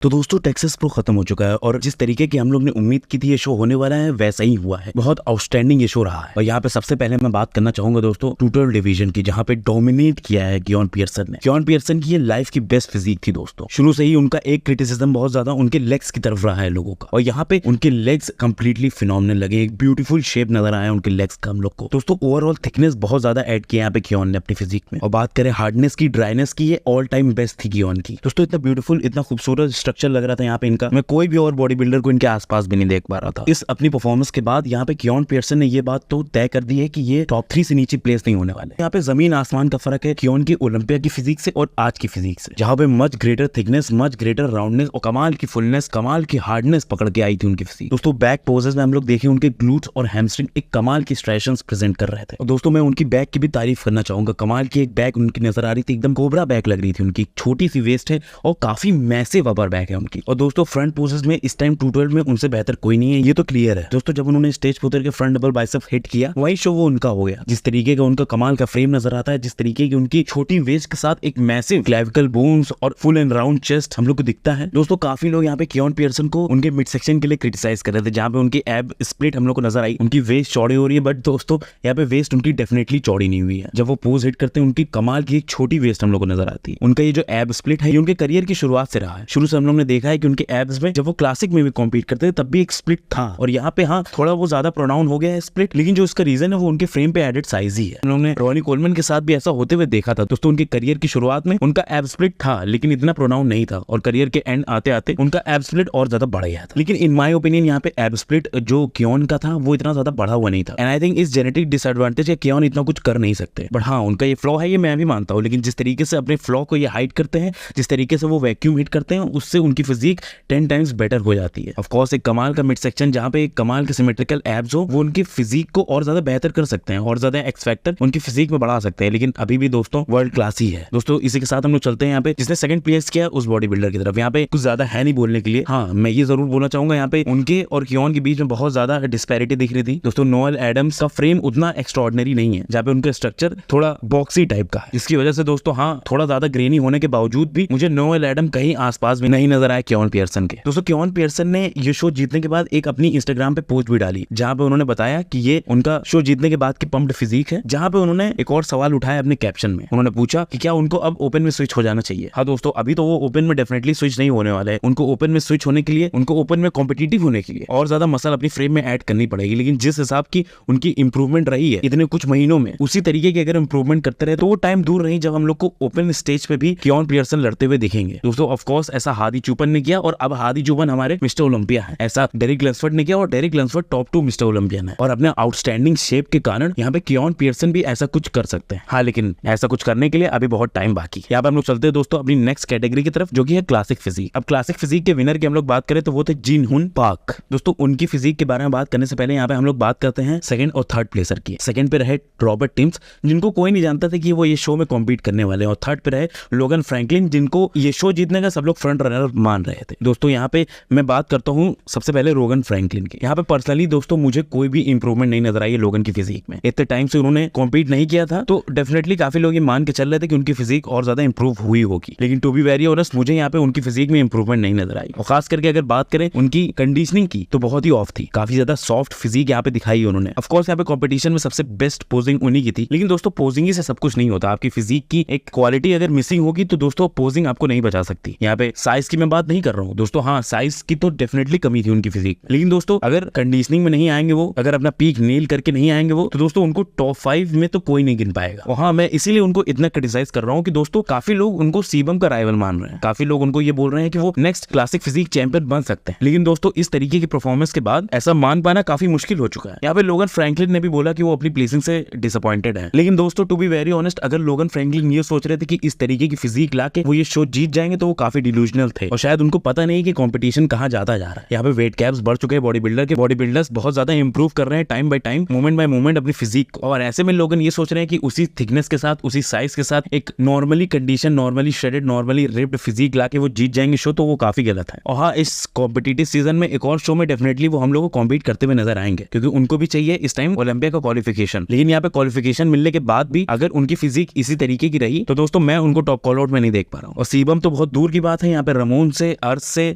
तो दोस्तों Texas pro खत्म हो चुका है और जिस तरीके की हम लोग ने उम्मीद की थी ये शो होने वाला है वैसा ही हुआ है। बहुत आउटस्टैंडिंग ये शो रहा है। और यहाँ पे सबसे पहले मैं बात करना चाहूंगा दोस्तों टूटल डिवीजन की, जहाँ पे डोमिनेट किया है कियोन पियर्सन ने। कियोन पियर्सन की ये लाइफ की बेस्ट फिजिक थी दोस्तों। शुरू से ही उनका एक क्रिटिसिज्म बहुत ज्यादा उनके लेग्स की तरफ रहा है लोगों का, और यहाँ पे उनके लेग्स कंप्लीटली फिनोमिनल लगे। एक ब्यूटीफुल शेप नजर आया उनके लेग्स का हम लोग को दोस्तों। ओवरऑल थिकनेस बहुत ज्यादा ऐड किया यहाँ पे कियोन ने अपनी फिजिक में। और बात करें हार्डनेस की, ड्राइनेस की, ये ऑल टाइम बेस्ट थी कियोन की दोस्तों। इतना ब्यूटीफुल, इतना खूबसूरत स्ट्रक्चर लग रहा था यहाँ पे इनका। मैं कोई भी और बॉडी बिल्डर को इनके आसपास भी नहीं देख पा रहा था। इस अपनी परफॉर्मेंस के बाद यहाँ पे कियोन पियर्सन ने ये बात तो तय कर दी है कि ये टॉप 3 से नीचे प्लेस नहीं होने वाले। यहाँ पे जमीन आसमान का फर्क है कियोन की ओलंपिया की फिजिक से और आज की फिजिक से, जहाँ पे much greater thickness, much greater roundness और कमाल की फुलनेस, कमाल की हार्डनेस पकड़ के आई थी उनकी फिजिक दोस्तों। बैक पोजेस में हम लोग देखे उनके ग्लूट्स और हैमस्ट्रिंग एक कमाल की स्ट्राइशंस प्रेजेंट कर रहे थे। और दोस्तों मैं उनकी बैक की भी तारीफ करना चाहूंगा। कमाल की एक बैक उनकी नजर आ रही थी, एकदम कोबरा बैक लग रही थी उनकी। छोटी सी वेस्ट है और काफी मैसिव अपर बैक है उनकी। और दोस्तों फ्रंट पोजेस में इस टाइम 212 में उनसे बेहतर कोई नहीं है, ये तो क्लियर है दोस्तों। जब उन्होंने स्टेज पे उतर के फ्रंट डबल बाइसेप हिट किया वही शो वो उनका हो गया। जिस तरीके का उनका कमाल का फ्रेम नजर आता है, जिस तरीके की उनकी छोटी वेस्ट के साथ एक मैसिव क्लेविकल बोन्स और फुल एंड राउंड चेस्ट हम लोग को दिखता है दोस्तों। काफी लोग यहाँ पे कियोन पियर्सन को उनके मिड सेक्शन के लिए क्रिटिसाइज कर रहे थे, जहाँ पे उनकी एब स्प्लिट हम लोग को नजर आई। उनकी वेस्ट चौड़ी हो रही है, बट दोस्तों यहाँ पे वेस्ट उनकी डेफिनेटली चौड़ी नहीं हुई है। जब वो पोज हिट करते हैं उनकी कमाल की एक छोटी वेस्ट हम लोग को नजर आती है। उनका ये जो एब स्प्लिट है ये उनके करियर की शुरुआत से रहा है। शुरू से हम लोग ने देखा है कि उनके एब्स में जब वो क्लासिक में भी कॉम्पीट करते थे तब भी एक स्प्लिट था, और यहाँ पे हाँ थोड़ा वो ज्यादा प्रोनाउन हो गया है स्प्लिट, लेकिन जो इसका रीजन है वो उनके फ्रेम पे एडेड साइज ही है। हम लोगों ने रॉनी कोलमैन के साथ भी ऐसा होते हुए देखा था दोस्तों। उनके करियर की शुरुआत में उनका एब स्प्लिट था लेकिन इतना प्रोनाउन नहीं था, और करियर के एंड आते आते उनका एब स्प्लिट और ज्यादा बढ़ गया था। लेकिन इन माय ओपिनियन यहाँ पे एब स्प्लिट जो कियोन का था वो इतना ज्यादा बढ़ा हुआ नहीं था। एंड आई थिंक इस जेनेटिक डिसएडवांटेज के कियोन इतना कुछ कर नहीं सकते, बट हाँ उनका ये फ्लॉ है, ये मैं भी मानता हूँ। लेकिन जिस तरीके से अपने फ्लॉ को ये हाइड करते हैं, जिस तरीके से वो वैक्यूम हिट करते हैं, उससे उनकी फिजिक 10 टाइम्स बेटर हो जाती है। ऑफ कोर्स एक कमाल का मिड सेक्शन जहाँ पे एक कमाल के सिमेट्रिकल एब्स हो, वो उनकी फिजिक को और ज्यादा बेहतर कर सकते हैं और ज्यादा एक्स फैक्टर उनकी फिजिक में बढ़ा सकते हैं। लेकिन अभी भी दोस्तों वर्ल्ड क्लास ही है दोस्तों। इसी के साथ हम लोग चलते हैं यहाँ पे जिसने सेकंड प्लेस किया उस बॉडी बिल्डर की तरफ। यहाँ पे कुछ ज्यादा है नहीं बोलने के लिए। हाँ मैं ये जरूर बोलना चाहूंगा यहाँ पे उनके और कियोन के बीच में बहुत ज्यादा डिस्पैरिटी दिख रही थी दोस्तों। नोएल एडम्स का फ्रेम उतना एक्स्ट्राऑर्डिनरी नहीं है, जहाँ पे उनका स्ट्रक्चर थोड़ा बॉक्सी टाइप का है, जिसकी वजह से दोस्तों हाँ थोड़ा ज्यादा ग्रेनी होने के बावजूद भी मुझे नोएल एडम कहीं आसपास भी नहीं नजर आया कियोन पियर्सन के दोस्तों। कियोन पियर्सन ने ये शो जीतने के बाद एक अपनी इंस्टाग्राम पे पोस्ट भी डाली, जहाँ पे उन्होंने बताया कि ये उनका शो जीतने के बाद की पंप्ड फिजिक है। जहाँ पे उन्होंने एक और सवाल उठाया अपने कैप्शन में। उन्होंने पूछा कि क्या उनको अब ओपन में स्विच हो जाना चाहिए। हाँ दोस्तों अभी तो वो ओपन में डेफिनेटली स्विच नहीं होने वाला है। उनको ओपन में स्विच होने के लिए, उनको ओपन में कॉम्पिटिटिव होने के लिए और ज्यादा मसल अपनी फ्रेम में ऐड करनी पड़ेगी। लेकिन जिस हिसाब की उनकी इंप्रूवमेंट रही है इतने कुछ महीनों में, उसी तरीके की अगर इंप्रूवमेंट करते रहे तो वो टाइम दूर नहीं जब हम लोग को ओपन स्टेज पे भी कियोन पियर्सन लड़ते हुए दिखेंगे दोस्तों। ऑफ कोर्स ऐसा हादी चुपन ने किया, और अब हादी चुपन हमारे मिस्टर ओलंपिया है। ऐसा डेरिक लंसफोर्ड ने किया, और डेरिक लंसफोर्ड टॉप 2 मिस्टर ओलंपियन है। और अपने आउटस्टैंडिंग शेप के कारण यहाँ पे कियोन पियर्सन भी ऐसा कुछ कर सकते हैं। हाँ लेकिन ऐसा कुछ करने के लिए अभी बहुत टाइम बाकी। यहाँ पे हम लोग चलते हैं दोस्तों अपनी नेक्स्ट कैटेगरी की तरफ, जो कि है क्लासिक फिजिक। अब क्लासिक फिजिक के विनर की हम लोग बात करें तो वो थे जिन हुन पार्क दोस्तों। उनकी फिजिक के बारे में बात करने से पहले यहाँ पे हम लोग बात करते हैं सेकंड और थर्ड प्लेसर की। सेकंड पे रहे रॉबर्ट टिम्स, जिनको कोई नहीं जानता था कि वो ये शो में कॉम्पीट करने वाले हैं। और थर्ड पे रहे लोगन फ्रैंकलिन, जिनको ये शो जीतने का सब लोग फ्रंट रनर मान रहे थे दोस्तों। यहाँ पे मैं बात करता हूँ सबसे पहले लोगन फ्रैंकलिन की। यहाँ पे पर्सनली दोस्तों मुझे कोई भी इंप्रूवमेंट नहीं नजर आई है लोगन की फिजिक में। इतने टाइम से उन्होंने कॉम्पीट नहीं किया था, तो डेफिनेटली काफी लोग ये मान के चल रहे थे कि उनकी फिजिक और ज्यादा इंप्रूव हुई होगी। लेकिन टू बी वेरी ऑनेस्ट मुझे यहाँ पे उनकी फिजिक में इंप्रूवमेंट नहीं नजर आई। और खास करके अगर बात करें उनकी कंडीशनिंग की तो बहुत ही ऑफ थी। काफी ज्यादा सॉफ्ट फिजिक यहाँ पे दिखाई उन्होंने। ऑफ कोर्स यहाँ पे कंपटीशन में सबसे बेस्ट पोजिंग उन्हीं की थी। लेकिन दोस्तों पोजिंग ही से सब कुछ नहीं होता। आपकी फिजिक की एक क्वालिटी अगर मिसिंग होगी तो दोस्तों पोजिंग आपको नहीं बचा सकती। यहाँ पे साइज की मैं बात नहीं कर रहा हूँ दोस्तों। हाँ साइज की तो डेफिनेटली कमी थी उनकी फिजिक, लेकिन दोस्तों अगर कंडीशनिंग में नहीं आएंगे वो, अगर अपना पीक नील करके नहीं आएंगे वो, तो दोस्तों उनको टॉप 5 में तो कोई नहीं गिन पाएगा। और हाँ मैं इसीलिए उनको इतना क्रिटिसाइज कर रहा हूँ कि दोस्तों काफी लोग उनको सीबम का राइवल मान रहे हैं। काफी लोग उनको ये बोल रहे हैं कि वो नेक्स्ट क्लासिक फिजिक चैंपियन बन सकते हैं। लेकिन दोस्तों इस तरीके की परफॉर्मेंस के बाद ऐसा मान पाना काफी मुश्किल हो चुका है। यहाँ पे लोगन फ्रैंकलिन ने भी बोला कि वो अपनी प्लेसिंग से डिसअपॉइंटेड है। लेकिन दोस्तों टू बी वेरी ऑनेस्ट अगर लोगन फ्रैंकलिन ये सोच रहे थे कि इस तरीके की फिजिक लाके वो ये शो जीत जाएंगे तो वो काफी डिल्यूजनल थे, और शायद उनको पता नहीं कि कंपटीशन कहाँ जाता जा रहा है। यहाँ पे वेट कैप्स बढ़ चुके हैं बॉडी बिल्डर के। बॉडी बिल्डर्स बहुत ज्यादा इंप्रूव कर रहे हैं time by time, moment bye moment अपनी फिजिक। और ऐसे में लोगन ये सोच रहे हैं कि उसी थिकनेस के साथ, उसी साइज के साथ एक normally condition, normally shredded, normally ripped physique लाके वो जीत जाएंगे शो, तो वो काफी गलत है। और हाँ इस कॉम्पिटिटिव सीजन में एक और शो में डेफिनेटली वो हम लोग को कॉम्पीट करते हुए नजर आएंगे, क्योंकि उनको भी चाहिए इस टाइम ओलंपिया का क्वालिफिकेशन। लेकिन यहाँ पे क्वालिफिकेशन मिलने के बाद भी अगर उनकी फिजिक इसी तरीके की रही तो दोस्तों मैं उनको टॉप कॉल आउट में नहीं देख पा रहा हूँ। और सीबम तो बहुत दूर की बात है, यहाँ पे रामोन से, अर्थ से,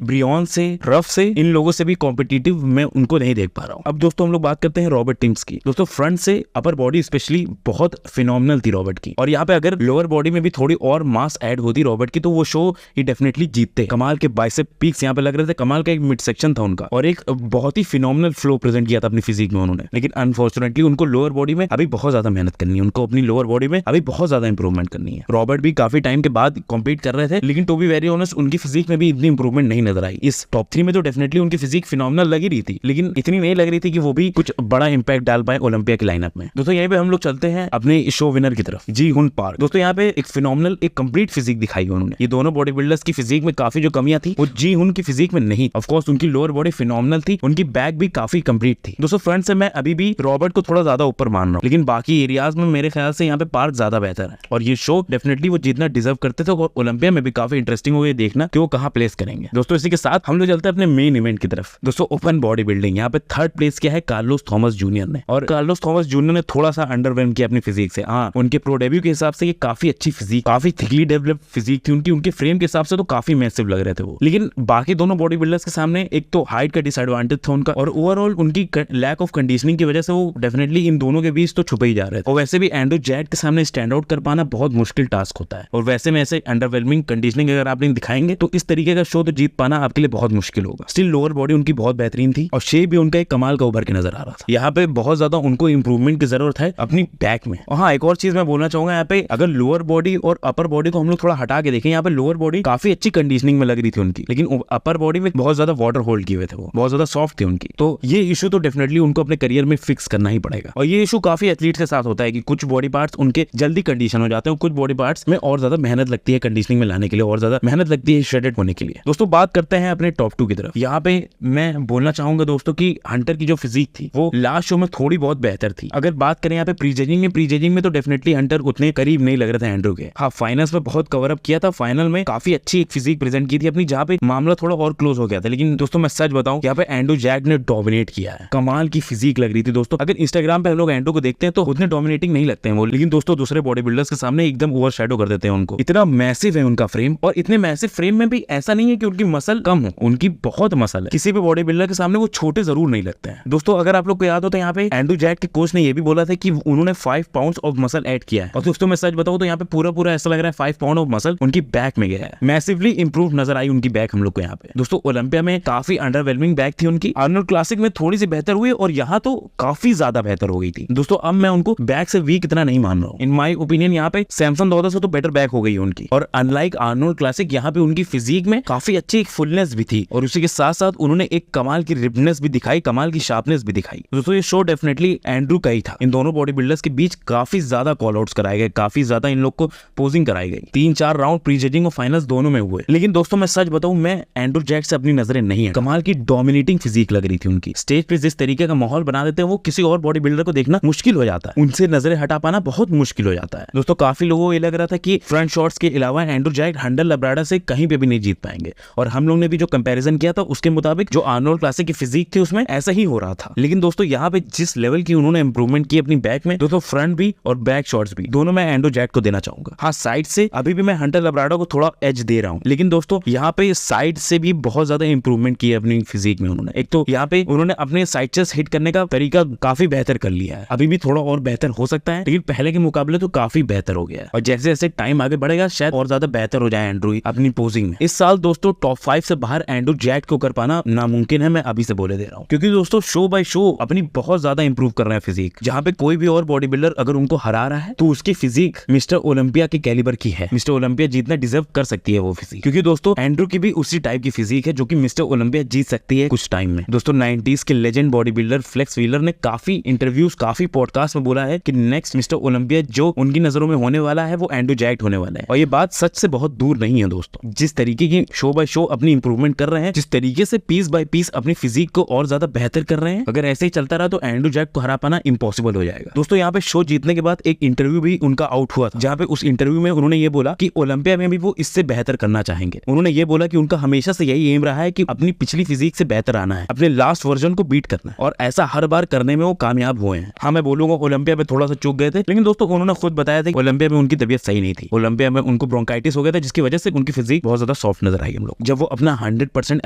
ब्रियन से, रफ से, इन लोगों से भी कॉम्पिटिटिव मैं उनको नहीं देख पा रहा हूँ। अब दोस्तों हम लोग बात करते हैं रॉबर्ट टिम्स की। दोस्तों फ्रंट से अपर बॉडी स्पेशली बहुत फिनोमिनल थी रॉबर्ट की, और यहाँ पे अगर लोअर बॉडी में भी थोड़ी और मास ऐड होती रॉबर्ट की तो वो शो ही डेफिनेटली जीतते। कमाल के बाइसेप पीक्स यहाँ पे लग रहे थे, कमाल का एक मिड सेक्शन था उनका, और एक बहुत ही फिनोमिनल फ्लो प्रेजेंट किया था अपनी फिजिक में उन्होंने। लेकिन अनफॉर्चुनेटली उनको लोअर बॉडी में अभी बहुत ज्यादा मेहनत करनी है, उनको अपनी लोअर बॉडी में अभी बहुत ज्यादा इंप्रूवमेंट करनी है। रॉबर्ट भी काफी टाइम के बाद कॉम्पीट कर रहे थे, लेकिन टू बी वेरी ऑनेस्ट उनकी फिजिक में भी इतनी इंप्रूवमेंट नहीं नजर आई। इस टॉप 3 में तो डेफिनेटली उनकी फिजिक फिनोमिनल लगी रही थी, लेकिन इतनी नहीं लग रही थी कि वो भी कुछ बड़ा इंपैक्ट डाल पाए ओलंपिया के लाइनअप में। दोस्तों यहाँ पे हम लोग चलते हैं अपने शो विनर की तरफ, जी हुन पार्क। दोस्तों यहाँ पे एक फिनोमिनल, एक कंप्लीट फिजिक दिखाई उन्होंने। ये दोनों बॉडी बिल्डर्स की फिजिक में काफी जो कमियां थी वो जी हुन की फिजिक में नहीं। ऑफ कोर्स उनकी लोअर बॉडी फिनोमिनल थी, उनकी बैक भी काफी कंप्लीट थी। दोस्तों फ्रंट से मैं अभी भी रॉबर्ट को थोड़ा ज्यादा ऊपर मान रहा हूँ, लेकिन बाकी एरियाज में मेरे ख्याल से यहाँ पे पार्क ज्यादा बेहतर है, और ये शो डेफिनेटली वो जितना डिजर्व करते थे, और ओलंपिया में भी काफी इंटरेस्टिंग हो देखना कि वो कहाँ प्लेस करेंगे। दोस्तों इसी के साथ हम लोग चलते हैं अपने मेन इवेंट की तरफ। दोस्तों ओपन बॉडी बिल्डिंग, यहाँ पे थर्ड प्लेस किया है कार्लोस थॉमस जूनियर ने, और कार्लोस थॉमस जूनियर ने थोड़ा सा अंडरवेल्म किया अपनी फिजिक से। हाँ, उनके प्रो डेब्यू के हिसाब से ये काफी अच्छी फिजिक, काफी थिकली डेवलप्ड फिजिक थी उनकी, उनके फ्रेम के हिसाब से तो काफी मैसिव लग रहे थे वो। लेकिन बाकी दोनों बॉडी बिल्डर्स के सामने एक तो हाइट का डिसएडवांटेज था उनका, और ओवरऑल उनकी लैक ऑफ कंडीशनिंग की वजह से वो डेफिनेटली इन दोनों के बीच तो छुपे ही जा रहे थे। और वैसे भी एंड्रू जैट के सामने स्टैंड आउट कर पाना बहुत मुश्किल टास्क होता है, और वैसे में ऐसे अंडरवेलमिंग कंडीशनिंग अगर आप दिखाएंगे तो इस तरीके का शो तो जीत पाना आपके लिए बहुत मुश्किल होगा। स्टिल लोअर बॉडी उनकी बहुत बेहतरीन थी, और शेप भी उनका एक कमाल का उभर के नजर आ रहा था। यहाँ पे बहुत ज्यादा उनको इंप्रूवमेंट की जरूरत है अपनी बैक में। और हाँ, एक और चीज मैं बोलना चाहूंगा, यहाँ पे अगर लोअर बॉडी और अपर बॉडी को हम लोग थोड़ा हटा के देखें, यहाँ पे लोअर बॉडी काफी अच्छी कंडीशनिंग में लग रही थी उनकी, लेकिन अपर बॉडी में बहुत ज्यादा वाटर होल्ड किए हुए थे, वो बहुत ज्यादा सॉफ्ट थी उनकी। तो ये इशू तो डेफिनेटली उनको अपने करियर में फिक्स करना ही पड़ेगा, और ये इशू काफी एथलीट के साथ होता है कि कुछ बॉडी पार्ट्स उनके जल्दी कंडीशन हो जाते हैं, कुछ बॉडी पार्ट्स में और ज्यादा मेहनत लगती है कंडीशनिंग में लाने के लिए, और ज्यादा मेहनत लगती है श्रेडेड होने के लिए। दोस्तों बात करते हैं अपने टॉप 2 की तरफ। यहाँ पे मैं बोलना चाहूंगा दोस्तों कि हंटर की जो फिजिक थी वो लास्ट शो में थोड़ी बहुत बेहतर थी। अगर बात करें यहाँ पे प्रीजजिंग में तो डेफिनेटली हंटर उतने करीब नहीं लग रहे थे एंड्रू के। हाँ, फाइनल्स में बहुत कवर अप किया था, फाइनल में काफी अच्छी एक फिजिक प्रेजेंट की थी अपनी, जहाँ पे मामला थोड़ा और क्लोज हो गया था। लेकिन दोस्तों मैं सच बताऊं, यहाँ पे एंड्रू जैक ने डोमिनेट किया है, कमाल की फिजिक लग रही थी दोस्तों। अगर इंस्टाग्राम पे हम लोग एंड्रू को देखते हैं तो उतने डोमिनेटिंग नहीं लगते हैं वो, लेकिन दोस्तों दूसरे बॉडी बिल्डर्स के सामने एकदम ओवर शैडो कर देते हैं उनको। इतना मैसिव है उनका फ्रेम, और इतने मैसिव फ्रेम में भी ऐसा नहीं है कि उनकी मसल कम हो, उनकी बहुत मसल है। किसी भी बॉडी बिल्डर के सामने वो छोटे जरूर नहीं लगते हैं। दोस्तों अगर आप लोग को याद हो तो यहाँ पे एंड्रू जैक के कोच ने ये भी बोला था कि उन्होंने 5 पाउंड ऑफ मसल ऐड किया है, और दोस्तों मैं सच बताऊं तो यहाँ पे पूरा ऐसा लग रहा है 5 पाउंड ऑफ मसल उनकी बैक में गया है। मैसिवली इंप्रूव नजर आई उनकी बैक हम लोग को यहाँ पे। दोस्तों ओलंपिया में काफी अंडरवेलमिंग बैक थी उनकी, आर्नोल्ड क्लासिक में थोड़ी सी बेहतर हुई, और यहाँ तो काफी ज्यादा बेहतर हो गई थी। दोस्तों अब मैं उनको बैक से वीक इतना नहीं मान रहा हूँ। इन माई ओपिनियन यहाँ पे सैमसन दौदा से तो बेटर बैक हो गई उनकी, और अनलाइक आर्नोल्ड क्लासिक यहाँ पे उनकी फिजिक में काफी अच्छी एक फुलनेस भी थी, और उसी के साथ साथ उन्होंने एक कमाल की रिपनेस भी दिखाई, कमाल की शार्पनेस भी दिखाई। दोस्तों ये शो डेफिनेटली एंड्रू का ही था। इन दोनों बॉडी बिल्डर्स के बीच काफी ज्यादा कॉल आउट्स कराए गए, काफी ज्यादा इन लोग को पोजिंग कराई गई। 3-4 राउंड प्री जजिंग और फाइनल्स दोनों में हुए। लेकिन दोस्तों मैं सच बताऊं, मैं एंड्रू जैक से अपनी नजरें नहीं है, कमाल की डोमिनेटिंग फिजिक लग रही थी उनकी। स्टेज पे जिस तरीके का माहौल बना देते हैं वो किसी और बॉडी बिल्डर को देखना मुश्किल हो जाता है, उनसे नजरें हटा पाना बहुत मुश्किल हो जाता है। दोस्तों काफी लोगों को ये लग रहा था कि फ्रंट शॉट्स के अलावा एंड्रू जैक हंटर लब्राडा से कहीं पे भी नहीं जीत पाएंगे, और हम लोग ने भी जो कंपैरिजन किया था उसके मुताबिक जो आर्नोल्ड क्लासिक की फिजिक थी उसमें ऐसा ही हो रहा था। लेकिन दोस्तों यहाँ पे जिस लेवल की उन्होंने इंप्रूवमेंट की अपनी बैक में, दोस्तों फ्रंट भी और बैक शॉट्स भी दोनों मैं एंड्रू जैक को देना चाहूंगा। हाँ, साइड से अभी भी मैं हंटर लब्राडो को थोड़ा एज दे रहा हूँ, लेकिन दोस्तों यहाँ पे साइड से भी बहुत ज्यादा इंप्रूवमेंट की है अपनी फिजिक में उन्होंने। एक तो यहाँ पे उन्होंने अपने साइड चेस्ट हिट करने का तरीका काफी बेहतर कर लिया है, अभी भी थोड़ा और बेहतर हो सकता है, लेकिन पहले के मुकाबले तो काफी बेहतर हो गया है, और जैसे जैसे टाइम आगे बढ़ेगा शायद और ज्यादा बेहतर हो जाए एंड्रू अपनी पोजिंग में। इस साल दोस्तों टॉप 5 से बाहर एंड्रू जैक को कर पाना नामुमकिन है, मैं अभी से बोले दे रहा हूँ, क्योंकि दोस्तों शो बाय शो अपनी बहुत ज्यादा इंप्रूव कर रहे हैं फिजिक। जहाँ पे कोई भी और बॉडी बिल्डर अगर उनको हरा रहा है तो उसकी फिजिक मिस्टर ओलंपिया के कैलिबर की है, मिस्टर ओलंपिया जीतना डिजर्व कर सकती है वो फिजिक, क्योंकि दोस्तों एंड्रू की भी उसी टाइप की फिजिक है जो कि मिस्टर ओलंपिया जीत सकती है कुछ टाइम में। दोस्तों 90s के legend body builder Flex Wheeler ने काफी इंटरव्यूज, काफी पॉडकास्ट में बोला है कि नेक्स्ट मिस्टर ओलंपिया जो उनकी नजरों में होने वाला है वो एंड्रू जैक होने वाला है, और ये बात सच से बहुत दूर नहीं है दोस्तों। जिस तरीके की शो बाय शो अपनी इंप्रूवमेंट कर रहे हैं, जिस तरीके से पीस बाय पीस अपनी फिजिक को और ज्यादा बेहतर कर रहे हैं, अगर ऐसे ही चलता रहा तो एंड्रू जैक को हरा पाना इम्पॉसिबल हो जाएगा। दोस्तों यहाँ पे शो जीतने के बाद एक इंटरव्यू भी उनका आउट हुआ था, जहाँ पे उस इंटरव्यू में उन्होंने ये बोला कि ओलंपिया में भी वो इससे बेहतर करना चाहेंगे। उन्होंने ये बोला कि उनका हमेशा से यही एम रहा है कि अपनी पिछली फिजिक से बेहतर आना है, अपने लास्ट वर्जन को बीट करना है, और ऐसा हर बार करने में वो कामयाब हुए हैं। हाँ, मैं बोलूंगा ओलंपिया में थोड़ा सा चूक गए थे, लेकिन दोस्तों उन्होंने खुद बताया था कि ओलंपिया में उनकी तबीयत सही नहीं थी, ओलंपिया में उनको ब्रोंकाइटिस हो गया था, जिसकी वजह से उनकी फिजिक बहुत ज्यादा सॉफ्ट नजर आएगी हम लोग। जब वो अपना 100%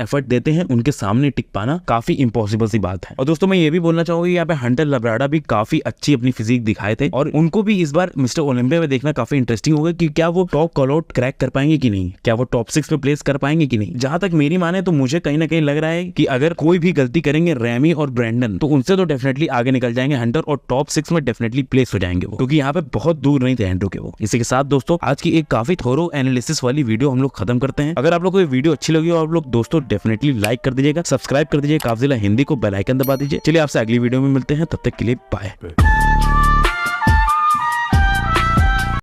एफर्ट देते हैं, उनके सामने टिक पाना काफी इम्पॉसिबल सी बात है। और दोस्तों मैं ये भी बोलना चाहूंगा यहाँ पे हंटर लब्राडा भी काफी अच्छी अपनी फिजिक दिखाए थे और उनको भी इस बार मिस्टर ओलंपिया में देखना काफी इंटरेस्टिंग होगा कि क्या वो टॉप कॉल आउट क्रैक कर पाएंगे कि नहीं, क्या वो टॉप 6 में प्लेस कर पाएंगे कि नहीं। जहां तक मेरी माने तो मुझे कहीं ना कहीं लग रहा है कि अगर कोई भी गलती करेंगे रैमी और ब्रैंडन तो उनसे तो डेफिनेटली आगे निकल जाएंगे हंटर और टॉप 6 में डेफिनेटली प्लेस हो जाएंगे वो, क्योंकि यहाँ पे बहुत दूर नहीं थे एंड्रू के वो। इसी के साथ दोस्तों आज की एक काफी थोरो एनालिसिस वाली वीडियो हम लोग खत्म करते हैं। अगर आप लोग को ये वीडियो अच्छी लगी हो आप लोग दोस्तों डेफिनेटली लाइक कर दीजिएगा, सब्सक्राइब कर दीजिए काफजिला हिंदी को, बेल आइकन दबा दीजिए। चलिए आपसे अगली वीडियो में मिलते हैं, तब तक के लिए बाय।